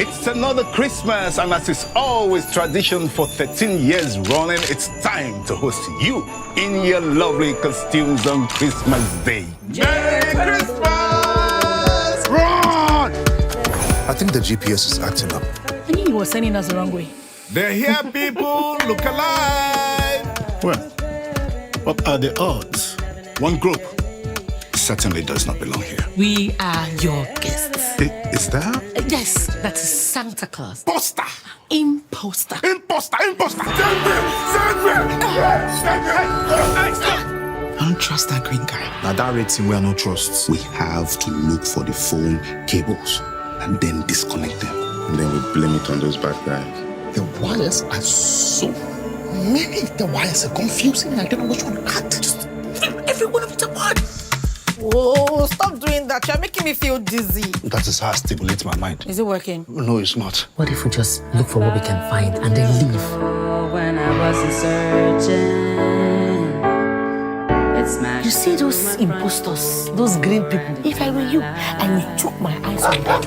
It's another Christmas, and as is always tradition for 13 years running, it's time to host you in your lovely costumes on Christmas Day. Merry Christmas! Run! I think the GPS is acting up. I knew he was sending us the wrong way. They're here, people. Look alive. Well, what are the odds? One group certainly does not belong here. We are your guests. Is that? Yes, that is Santa Claus. Imposter! Imposter. Imposter! Imposter! Send me! I don't trust that green guy. Now that rating we are no trusts. We have to look for the phone cables and then disconnect them. And then we blame it on those bad guys. The wires are so many. The wires are confusing. I don't know which one to cut. Just every one of them apart. Oh, stop doing that. You're making me feel dizzy. That is how I stimulate my mind. Is it working? No, it's not. What if we just look for what we can find and then leave? When I wasn't searching, it's my. You see those imposters, those green people? If I were you, I would choke my eyes on them.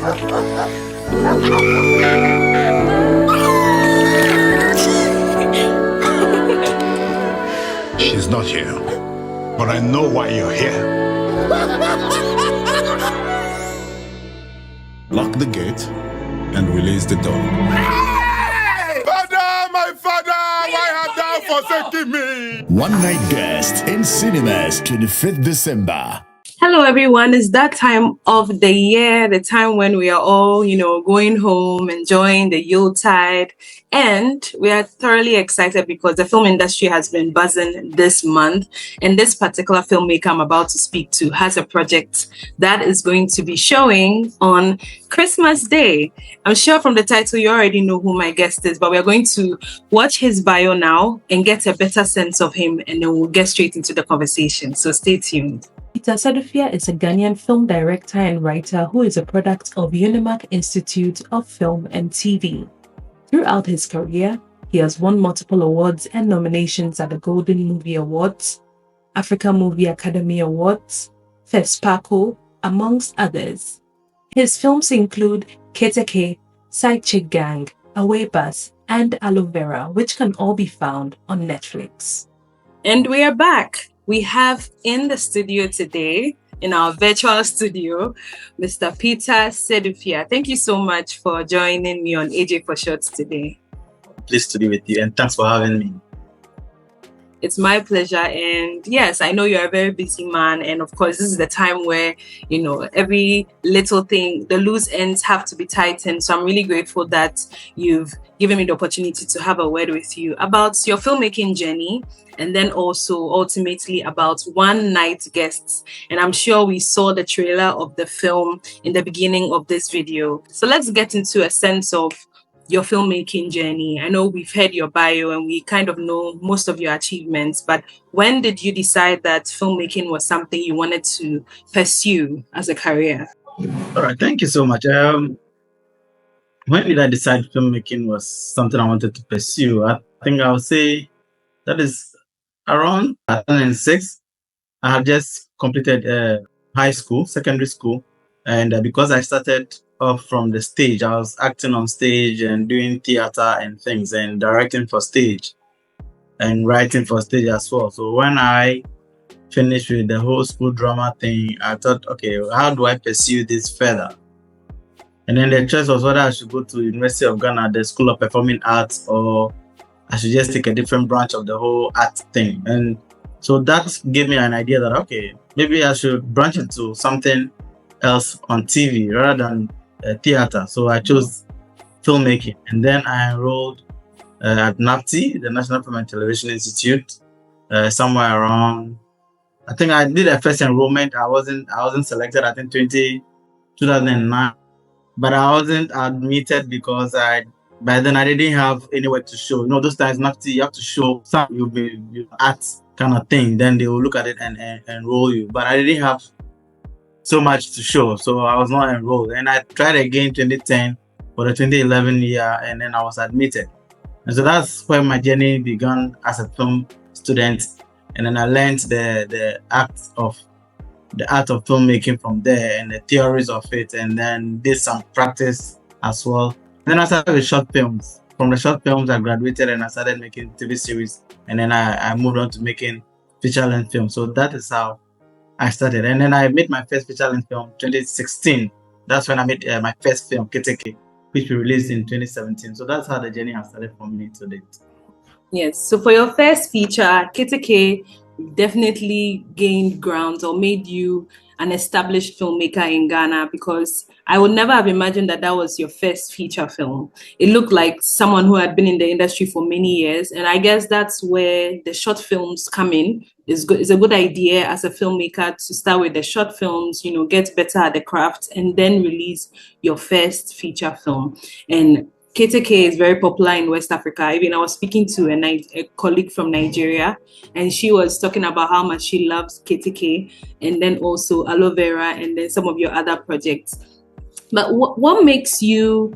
She's not here. But I know why you're here. Lock the gate and release the dog. Father, my father, why have thou forsaken me? One Night Guest in cinemas, 25th December. Hello, everyone. It's that time of the year, the time when we are all, going home, enjoying the Yuletide. And we are thoroughly excited because the film industry has been buzzing this month. And this particular filmmaker I'm about to speak to has a project that is going to be showing on Christmas Day. I'm sure from the title you already know who my guest is, but we're going to watch his bio now and get a better sense of him, and then we'll get straight into the conversation. So stay tuned. Peter Sedufia is a Ghanaian film director and writer who is a product of Unimac Institute of Film and TV. Throughout his career, he has won multiple awards and nominations at the Golden Movie Awards, Africa Movie Academy Awards, FESPACO, amongst others. His films include Keteke, Side Chick Gang, Away Bus, and Aloe Vera, which can all be found on Netflix. And we are back. We have in the studio today, in our virtual studio, Mr. Peter Sedufia. Thank you so much for joining me on AJ for Shorts today. Pleased to be with you, and thanks for having me. It's my pleasure. And yes, I know you're a very busy man. And of course, this is the time where, every little thing, the loose ends have to be tightened. So I'm really grateful that you've given me the opportunity to have a word with you about your filmmaking journey, and then also ultimately about One Night Guests. And I'm sure we saw the trailer of the film in the beginning of this video. So let's get into a sense of your filmmaking journey. I know we've heard your bio and we kind of know most of your achievements, but when did you decide that filmmaking was something you wanted to pursue as a career? All right, thank you so much. When did I decide filmmaking was something I wanted to pursue? I think I would say that is around 2006. I had just completed high school, secondary school, and because I started off from the stage, I was acting on stage and doing theater and things, and directing for stage and writing for stage as well. So when I finished with the whole school drama thing, I thought, okay, how do I pursue this further? And then the choice was whether I should go to University of Ghana, the School of Performing Arts, or I should just take a different branch of the whole art thing. And so that gave me an idea that, okay, maybe I should branch into something else on TV rather than theater. So I chose filmmaking. And then I enrolled at NAPTI, the National Film and Television Institute, somewhere around, I think I did a first enrollment. I wasn't selected, I think 2009. But I wasn't admitted because by then I didn't have anywhere to show. Those times you have to show some you art kind of thing. Then they will look at it and enroll you. But I didn't have so much to show, so I was not enrolled. And I tried again 2010 for the 2011 year, and then I was admitted. And so that's where my journey began as a film student. And then I learned the art of filmmaking from there and the theories of it, and then did some practice as well Then I started with short films. From the short films, I graduated and I started making TV series. And then I moved on to making feature-length films. So that is how I started. And then I made my first feature-length film 2016. That's when I made my first film, Keteke, which we released in 2017. So that's how the journey has started for me to date. Yes. So for your first feature, Keteke definitely gained ground or made you an established filmmaker in Ghana, because I would never have imagined that that was your first feature film. It looked like someone who had been in the industry for many years. And I guess that's where the short films come in. It's a good idea as a filmmaker to start with the short films, get better at the craft and then release your first feature film. And Keteke is very popular in West Africa. Even I was speaking to a colleague from Nigeria, and she was talking about how much she loves Keteke, and then also aloe vera, and then some of your other projects. But what makes you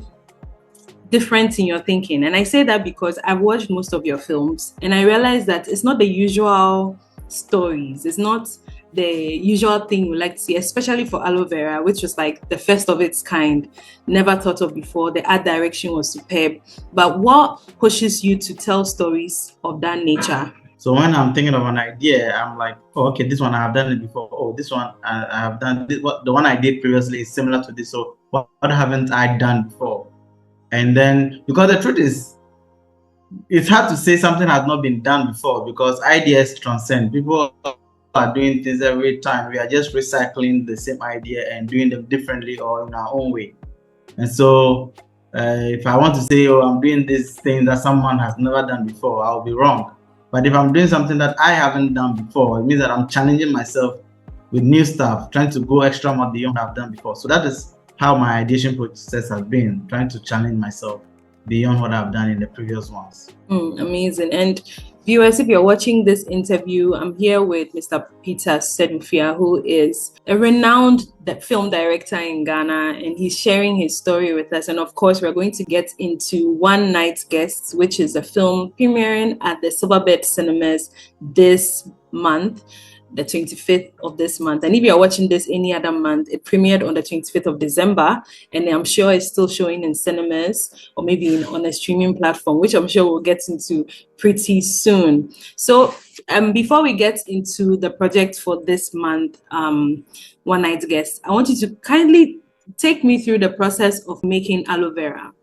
different in your thinking? And I say that because I've watched most of your films, and I realized that it's not the usual stories. It's not the usual thing we like to see, especially for aloe vera, which was like the first of its kind, never thought of before. The art direction was superb. But what pushes you to tell stories of that nature? So when I'm thinking of an idea, I'm like, oh, okay, this one I have done it before. Oh, this one I have done. The one I did previously is similar to this. So what haven't I done before? And then, because the truth is, it's hard to say something has not been done before, because ideas transcend. People are doing things every time. We are just recycling the same idea and doing them differently or in our own way. And so if I want to say, oh, I'm doing this thing that someone has never done before, I'll be wrong. But if I'm doing something that I haven't done before, it means that I'm challenging myself with new stuff, trying to go extra more beyond what I've done before. So that is how my ideation process has been, trying to challenge myself beyond what I've done in the previous ones. Amazing. And viewers, if you're watching this interview, I'm here with Mr. Peter Sedufia, who is a renowned film director in Ghana, and he's sharing his story with us. And of course, we're going to get into One Night Guests, which is a film premiering at the Silverbird Cinemas this month, the 25th of this month. And if you're watching this any other month, it premiered on the 25th of December, and I'm sure it's still showing in cinemas or maybe on a streaming platform, which I'm sure we'll get into pretty soon. So before we get into the project for this month, One Night Guest, I want you to kindly take me through the process of making aloe vera.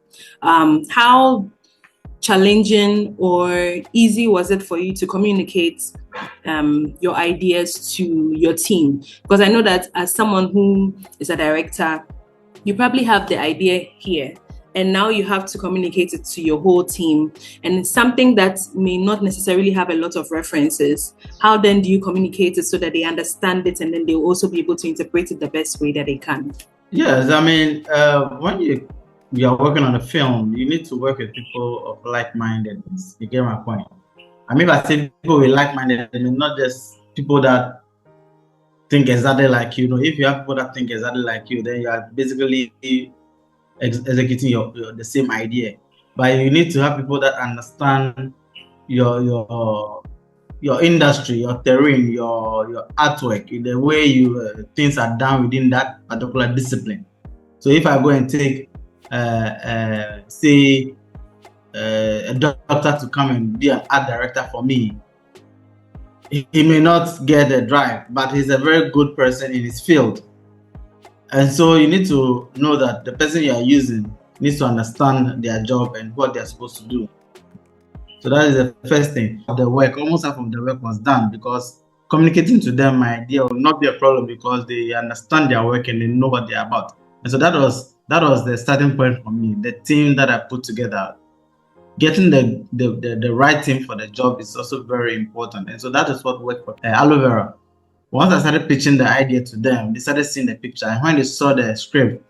How challenging or easy was it for you to communicate your ideas to your team? Because I know that as someone who is a director, you probably have the idea here, and now you have to communicate it to your whole team, and it's something that may not necessarily have a lot of references. How then do you communicate it so that they understand it, and then they'll also be able to interpret it the best way that they can? Yes, I mean, when you are working on a film, you need to work with people of like-mindedness. You get my point? I mean, if I say people with like-minded, I mean not just people that think exactly like you. If you have people that think exactly like you, then you are basically executing the same idea. But you need to have people that understand your industry, your terrain, your artwork, the way things are done within that particular discipline. So if I go and take say a doctor to come and be an art director for me, he may not get the drive, but he's a very good person in his field. And so you need to know that the person you are using needs to understand their job and what they're supposed to do. So that is the first thing. The work, almost half of the work was done, because communicating to them my idea will not be a problem, because they understand their work and they know what they're about. And so that was the starting point for me. The team that I put together, getting the right team for the job is also very important. And so that is what worked for aloe vera. Once I started pitching the idea to them, they started seeing the picture. And when they saw the script,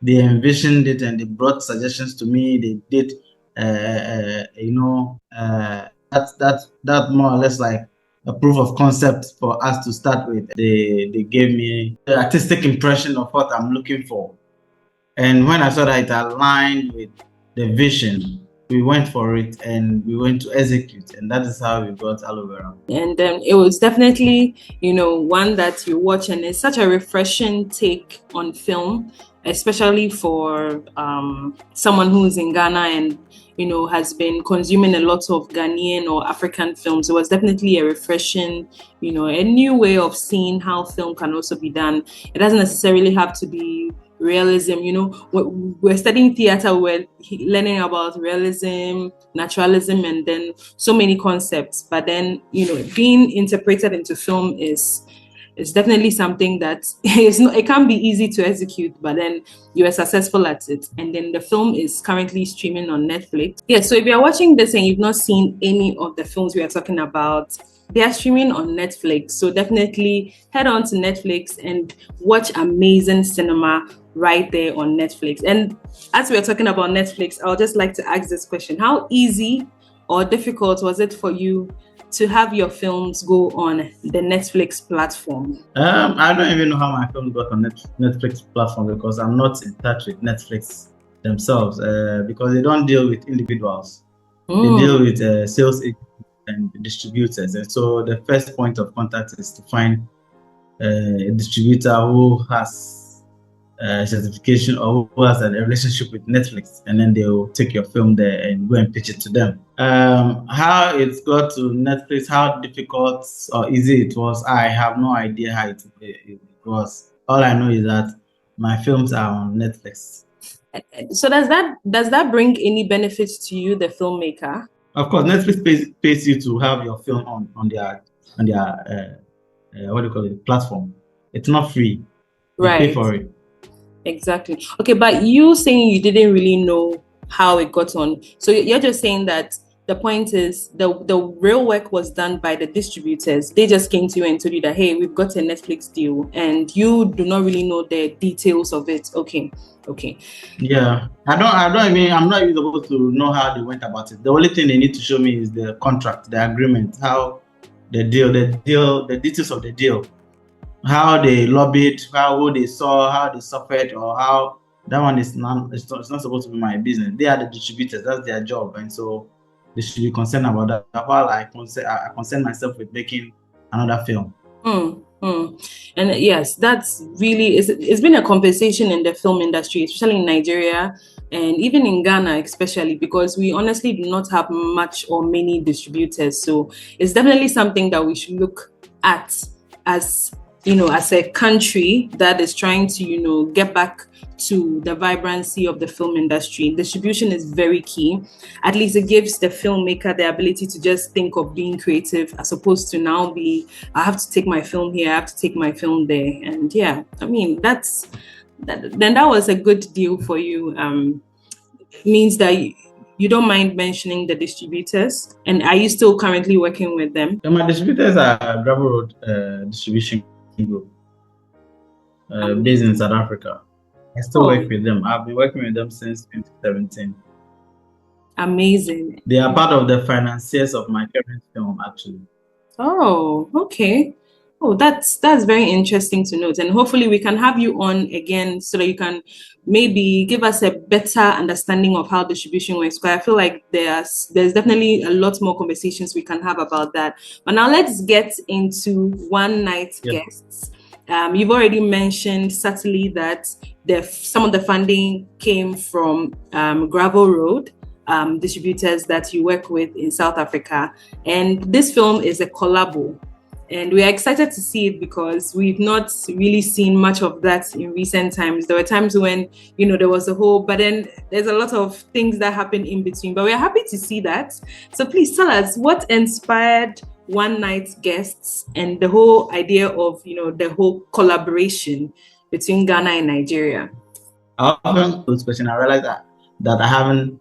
they envisioned it and they brought suggestions to me. They did, that's more or less like a proof of concept for us to start with. They gave me the artistic impression of what I'm looking for. And when I saw that it aligned with the vision, we went for it and we went to execute, and that is how we got aloe vera. And it was definitely, one that you watch, and it's such a refreshing take on film. especially for someone who's in Ghana and has been consuming a lot of Ghanaian or African films. It was definitely a refreshing, a new way of seeing how film can also be done. It doesn't necessarily have to be realism. We're studying theater, we're learning about realism, naturalism, and then so many concepts. But then, being interpreted into film is definitely something that it can be easy to execute, but then you are successful at it. And then the film is currently streaming on Netflix. Yeah, so if you're watching this and you've not seen any of the films we are talking about, they are streaming on Netflix. So definitely head on to Netflix and watch amazing cinema right there on Netflix. And as we're talking about Netflix, I would just like to ask this question. How easy or difficult was it for you to have your films go on the Netflix platform? I don't even know how my film got on Netflix platform, because I'm not in touch with Netflix themselves, because they don't deal with individuals. They deal with sales agents and distributors. And so the first point of contact is to find a distributor who has certification or who has a relationship with Netflix, and then they will take your film there and go and pitch it to them. How it got to Netflix, how difficult or easy it was, I have no idea how it was. All I know is that my films are on Netflix. So does that bring any benefits to you, the filmmaker? Of course, Netflix pays you to have your film on their what do you call it, platform. It's not free. They pay for it. Exactly. Okay, but you saying you didn't really know how it got on. So you're just saying that the point is the real work was done by the distributors. They just came to you and told you that, hey, we've got a Netflix deal, and you do not really know the details of it. Okay. Yeah, I'm not even supposed to know how they went about it. The only thing they need to show me is the contract, the agreement, how the details of the deal, how they lobbied, who they saw, how they suffered, or how that one is it's not supposed to be my business. They are the distributors, that's their job, and so they should be concerned about that. While I concern myself with making another film. And yes, that's really it's been a conversation in the film industry, especially in Nigeria and even in Ghana, especially because we honestly do not have much or many distributors. So it's definitely something that we should look at as a country that is trying to, get back to the vibrancy of the film industry. Distribution is very key. At least it gives the filmmaker the ability to just think of being creative, as opposed to now I have to take my film here, I have to take my film there. And yeah, I mean, that was a good deal for you. Means that you don't mind mentioning the distributors. And are you still currently working with them? So my distributors are Gravel Road Distribution Group, based in South Africa. I still work with them. I've been working with them since 2017. Amazing. They are part of the financiers of my current film, actually. Oh, okay. Oh, that's very interesting to note. And hopefully we can have you on again so that you can maybe give us a better understanding of how distribution works. Because I feel like there's definitely a lot more conversations we can have about that. But now let's get into one night guests. You've already mentioned subtly that some of the funding came from Gravel Road distributors that you work with in South Africa. And this film is a collabo. And we are excited to see it because we've not really seen much of that in recent times. There were times when, there was a whole, but then there's a lot of things that happen in between. But we're happy to see that. So please tell us what inspired One Night Guests and the whole idea of, the whole collaboration between Ghana and Nigeria. I often this question, I realized that I haven't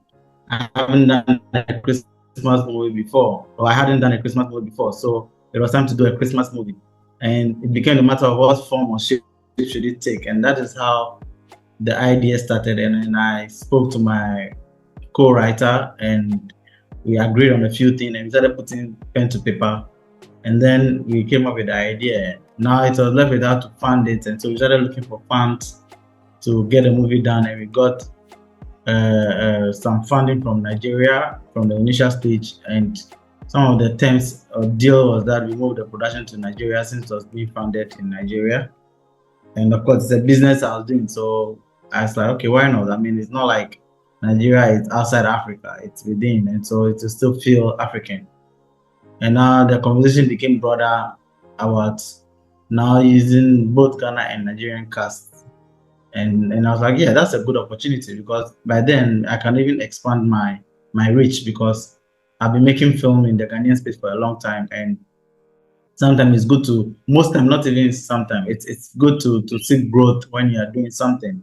done a Christmas movie before, or I hadn't done a Christmas movie before. So it was time to do a Christmas movie, and it became a matter of what form or shape should it take, and that is how the idea started. And I spoke to my co-writer, and we agreed on a few things, and we started putting pen to paper, and then we came up with the idea. Now it was left with how to fund it, and so we started looking for funds to get a movie done, and we got some funding from Nigeria from the initial stage, and some of the terms of deal was that we moved the production to Nigeria since it was being funded in Nigeria. And of course, it's a business I was doing, so I was like, okay, why not? I mean, it's not like Nigeria is outside Africa; it's within, and so it will still feel African. And now the conversation became broader about now using both Ghana and Nigerian casts. And I was like, yeah, that's a good opportunity, because by then I can even expand my reach, because I've been making film in the Ghanaian space for a long time, and sometimes it's good to, most time, not even sometimes, it's good to see growth when you are doing something.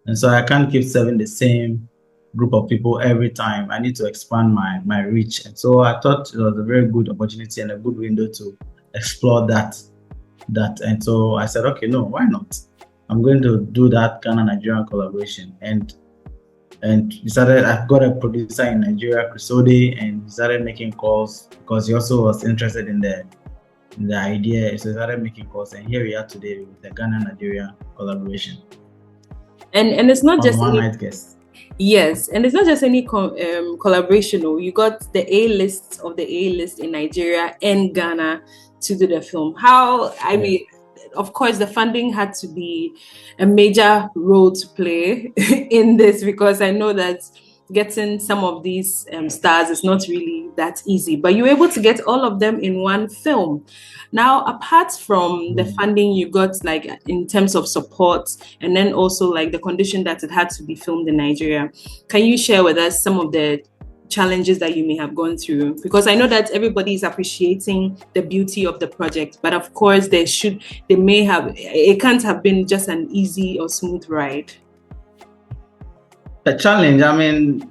And so I can't keep serving the same group of people every time. I need to expand my reach. And so I thought it was a very good opportunity and a good window to explore that. And so I said, okay, no, why not? I'm going to do that Ghana-Nigerian collaboration. And decided, I've got a producer in Nigeria, Crisode, and he started making calls because he also was interested in the idea. So he started making calls, and here we are today with the Ghana-Nigeria collaboration. And it's not just one night guest. Yes, and it's not just any collaboration. You got the A-list of the A-list in Nigeria and Ghana to do the film. I mean, of course, the funding had to be a major role to play in this, because I know that getting some of these stars is not really that easy, but you were able to get all of them in one film. Now, apart from the funding you got, like in terms of support, and then also like the condition that it had to be filmed in Nigeria, can you share with us some of the challenges that you may have gone through? Because I know that everybody is appreciating the beauty of the project, but of course it can't have been just an easy or smooth ride. The challenge, I mean,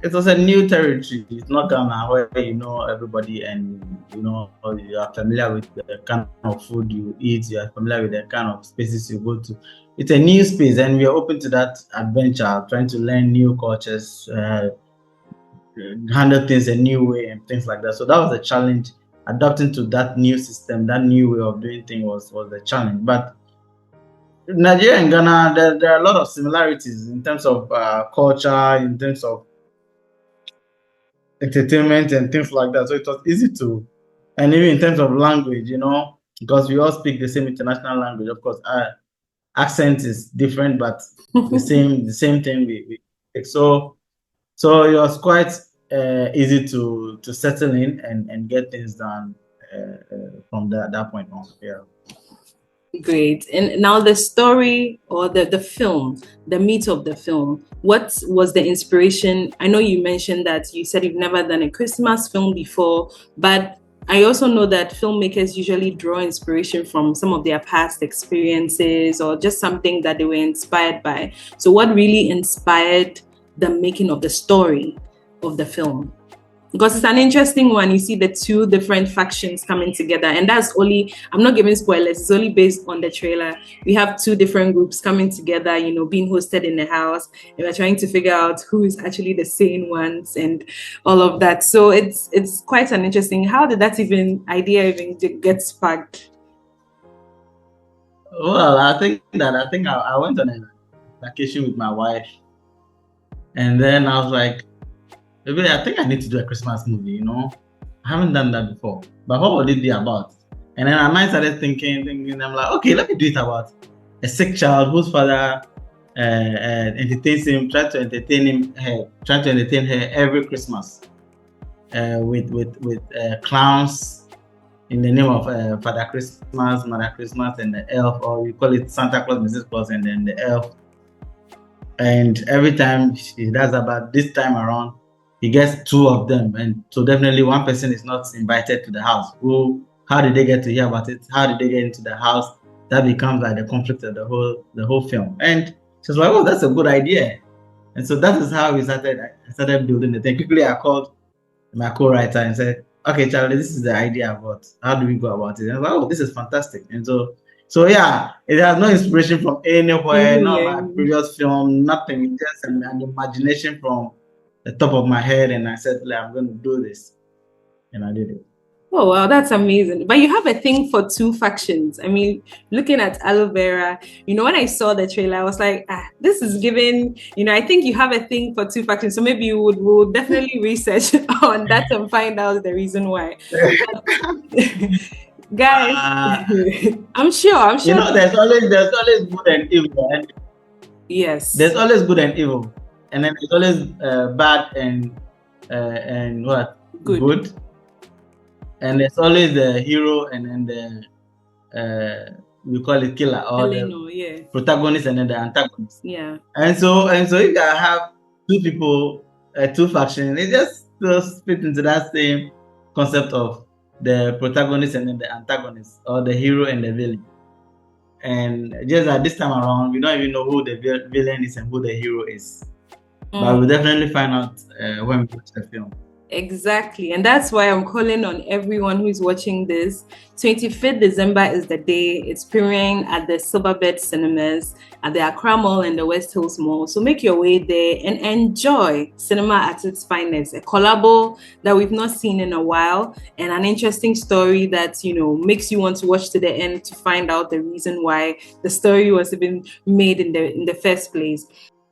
it was a new territory. It's not Ghana where you know everybody and you are familiar with the kind of food you eat, you are familiar with the kind of spaces you go to. It's a new space, and we are open to that adventure, trying to learn new cultures, handle things a new way and things like that. So that was a challenge. Adapting to that new system, that new way of doing things was the challenge. But Nigeria and Ghana, there are a lot of similarities in terms of culture, in terms of entertainment and things like that. So it was easy to, and even in terms of language, because we all speak the same international language. Of course, our accent is different, but the same thing we so it was quite easy to settle in and get things done from that point on. Yeah. Great. And now the story, or the film, the meat of the film, what was the inspiration? I know you mentioned that you said you've never done a Christmas film before, but I also know that filmmakers usually draw inspiration from some of their past experiences or just something that they were inspired by. So what really inspired the making of the story of the film? Because it's an interesting one. You see the two different factions coming together, and that's only, I'm not giving spoilers, it's only based on the trailer. We have two different groups coming together, being hosted in the house, and we're trying to figure out who is actually the sane ones and all of that. So it's quite an interesting, how did that idea get sparked? Well, I think I went on a vacation with my wife, and then I was like, maybe I think I need to do a Christmas movie, I haven't done that before. But what would it be about? And then my mind started thinking, I'm like, okay, let me do it about a sick child whose father entertains him, try to entertain her every Christmas with clowns in the name of Father Christmas, Mother Christmas, and the elf, or we call it Santa Claus, Mrs. Claus, and then the elf. And every time she does about this time around, he gets two of them, and so definitely one person is not invited to the house. How did they get to hear about it? How did they get into the house? That becomes like the conflict of the whole film. And she was like, "Oh, that's a good idea." And so that is how we started. I started building the thing. Quickly, I called my co-writer and said, "Okay, Charlie, this is the idea about how do we go about it?" And I was like, "Oh, this is fantastic." And so yeah, it has no inspiration from anywhere, not my previous film, nothing. Just an imagination from the top of my head, and I said, I'm going to do this, and I did it. Oh wow, that's amazing. But you have a thing for two factions. I mean, looking at Aloe Vera, when I saw the trailer, I was like, this is giving, I think you have a thing for two factions. So maybe we'll definitely research on that and find out the reason why. Guys, I'm sure. There's always good and evil. Yes. There's always good and evil, and then there's always bad and what good. And there's always the hero and then the we call it killer or the protagonist and then the antagonist. Yeah. And so if I have two people, two factions, it just fit into that same concept of the protagonist and then the antagonist, or the hero and the villain. And just at this time around, we don't even know who the villain is and who the hero is. But we'll definitely find out when we watch the film. Exactly. And that's why I'm calling on everyone who is watching this. 25th December is the day. It's premiering at the Silverbird Cinemas at the Accra Mall and the West Hills Mall. So make your way there and enjoy cinema at its finest. A collabo that we've not seen in a while, and an interesting story that, you know, makes you want to watch to the end to find out the reason why the story was even made in the first place.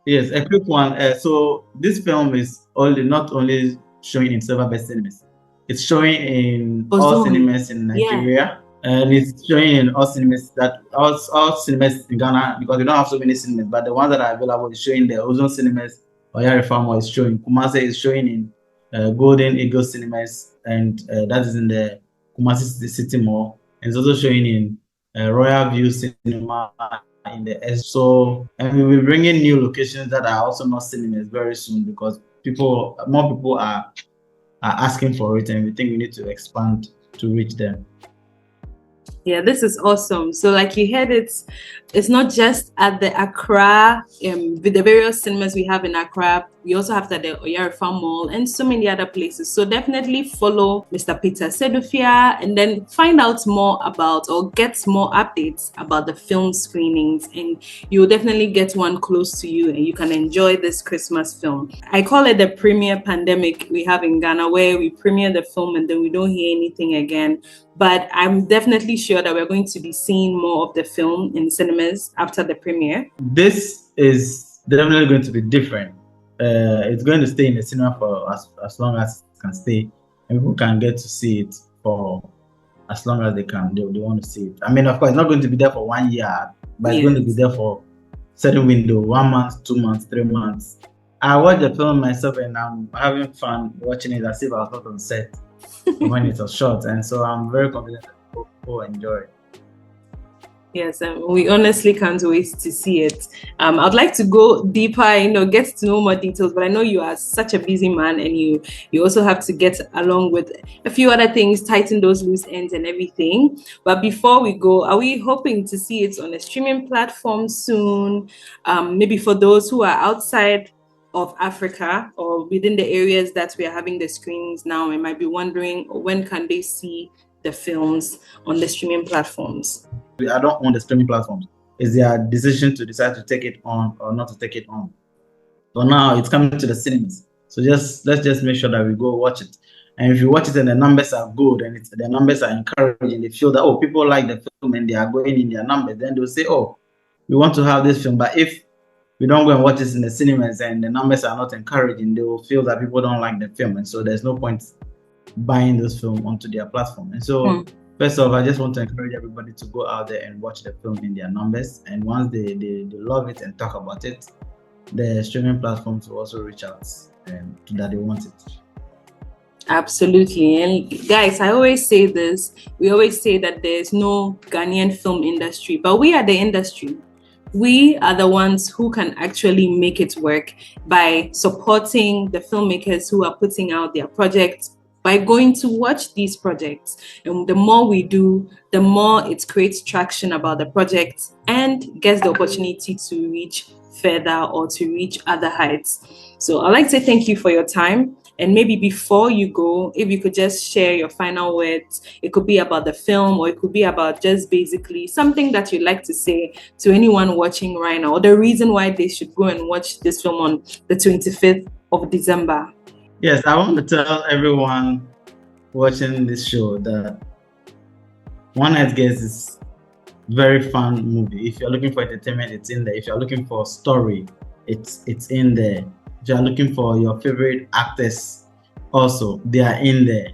Yes, a quick one. So this film is not only showing in Silverbird cinemas, it's showing in all cinemas in Nigeria, and it's showing in all cinemas all cinemas in Ghana, because we don't have so many cinemas, but the ones that are available is showing the Ozone cinemas. Oyare Farmer is showing, Kumasi is showing in Golden Eagle cinemas, and that is in the Kumasi City Mall, and it's also showing in Royal View Cinema in the S. So, and we will be bringing new locations that are also not cinemas very soon, because more people are asking for it, and we think we need to expand to reach them. Yeah, this is awesome. So like you heard, it's not just at the Accra, with the various cinemas we have in Accra. We also have that at the Oyare Farm Mall and so many other places. So definitely follow Mr. Peter Sedufia and then find out more about, or get more updates about the film screenings, and you'll definitely get one close to you and you can enjoy this Christmas film. I call it the premiere pandemic we have in Ghana, where we premiere the film and then we don't hear anything again. But I'm definitely sure that we're going to be seeing more of the film in cinemas after the premiere. This is definitely going to be different. It's going to stay in the cinema for as long as it can stay, and people can get to see it for as long as they can. They want to see it. I mean, of course, it's not going to be there for 1 year, but it's going to be there for certain window, 1 month, 2 months, 3 months. I watched the film myself and I'm having fun watching it as if I was not on set when it was shot, and so I'm very confident that people will enjoy it. Yes, we honestly can't wait to see it. I'd like to go deeper, get to know more details, but I know you are such a busy man, and you also have to get along with a few other things, tighten those loose ends and everything. But before we go, are we hoping to see it on a streaming platform soon? Maybe for those who are outside of Africa or within the areas that we are having the screenings now, and might be wondering when can they see the films on the streaming platforms? I don't own the streaming platforms. It's their decision to decide to take it on or not to take it on. So now it's coming to the cinemas. So let's just make sure that we go watch it. And if you watch it and the numbers are good and the numbers are encouraging, they feel that, people like the film and they are going in their numbers, then they'll say, we want to have this film. But if we don't go and watch this in the cinemas and the numbers are not encouraging, they will feel that people don't like the film. And so there's no point buying those films onto their platform. And so first off, I just want to encourage everybody to go out there and watch the film in their numbers. And once they love it and talk about it, the streaming platforms will also reach out and that they want it. Absolutely. And guys, I always say this. We always say that there's no Ghanaian film industry, but we are the industry. We are the ones who can actually make it work by supporting the filmmakers who are putting out their projects, by going to watch these projects. And the more we do, the more it creates traction about the project and gets the opportunity to reach further or to reach other heights. So I'd like to say thank you for your time. And maybe before you go, if you could just share your final words. It could be about the film, or it could be about just basically something that you'd like to say to anyone watching right now, or the reason why they should go and watch this film on the 25th of December. Yes, I want to tell everyone watching this show that One Night Guest is very fun movie. If you're looking for entertainment, it's in there. If you're looking for a story, it's in there. If you're looking for your favorite actors, also they are in there.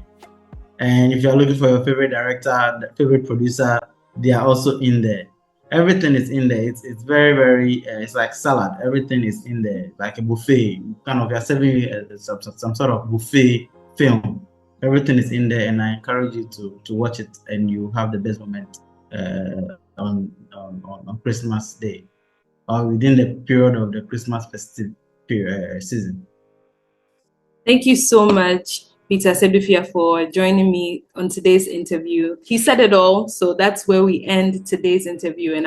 And if you're looking for your favorite director, favorite producer, they are also in there. everything is in there. It's very very. It's like salad. Everything is in there, like a buffet. Kind of, you're serving some sort of buffet film. Everything is in there, and I encourage you to watch it, and you have the best moment on Christmas Day, or within the period of the Christmas festive season. Thank you so much, Peter Sedufia, for joining me on today's interview. He said it all, so that's where we end today's interview. And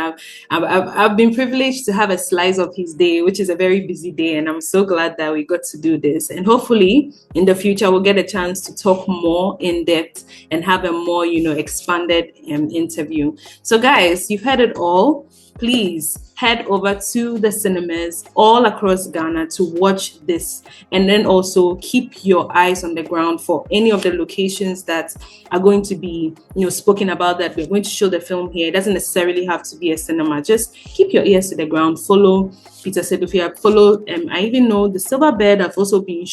I've been privileged to have a slice of his day, which is a very busy day, and I'm so glad that we got to do this. And hopefully, in the future, we'll get a chance to talk more in depth and have a more, expanded interview. So, guys, you've heard it all. Please head over to the cinemas all across Ghana to watch this, and then also keep your eyes on the ground for any of the locations that are going to be spoken about, that we're going to show the film here. It doesn't necessarily have to be a cinema. Just keep your ears to the ground. Follow Peter Sedufia. Follow I even know the Silverbird have also been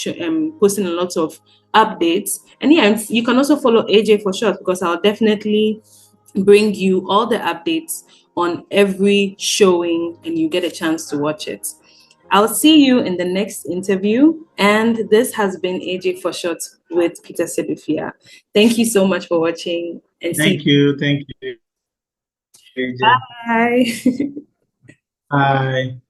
posting a lot of updates, and you can also follow AJ for short, because I'll definitely bring you all the updates on every showing, and you get a chance to watch it. I'll see you in the next interview, and this has been AJ for Short with Peter Sedufia. Thank you so much for watching, and thank you AJ. Bye. Bye.